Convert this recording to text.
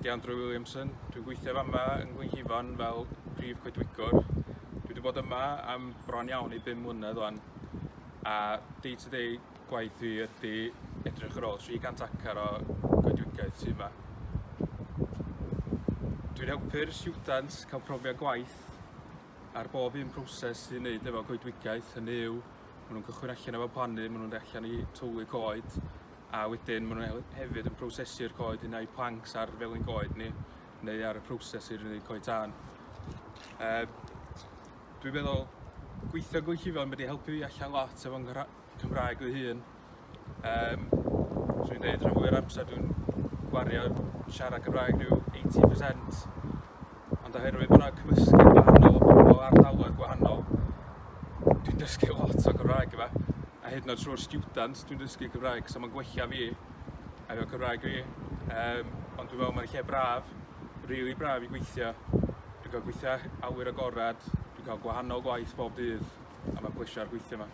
dysgu am Trwy'r Williamson. Dwi'n gweithio yma yn Glynllifon fel Prif Goedwigwr. Dwi wedi bod yma am bron iawn i 5 mlynedd o'n. A day-to-day gwaith fi ydy edrych ar ôl 300 acar o goedwigaeth sydd yma. Dwi'n helpu'r sdiwdants cael profiad gwaith ar bob un proses sy'n wneud efo goedwigaeth. Hynny yw, maen nhw'n cychwyn allan efo plannu, maen nhw'n allan i tylu coed, a wedyn maen nhw hefyd yn prosesu'r coed i wneud planks ar felyn coed ni, neu ar y prosesur i wneud coed tân. Dwi'n meddwl gweithio Glynllifon wedi helpu fi allan lot efo'n Cymraeg fy hun. Dwi'n dweud rhan fwy'r amser dwi'n gwario siarad Cymraeg rhyw 80%. Ond oherwydd bod yna cymysgu gwahanol o bobl o ardaloedd gwahanol, dwi'n dysgu lot o Cymraeg yma. A hyd yn oed trwy'r sdiwdants dwi'n dysgu Cymraeg, so mae'n gwella fi efo Cymraeg fi. Ond dwi'n meddwl mae'n lle braf, rili braf i gweithio. Dwi'n cael gweithio awyr agorad, dwi'n cael gwahanol gwaith bob dydd, a mae'n plesio ar gweithio yma.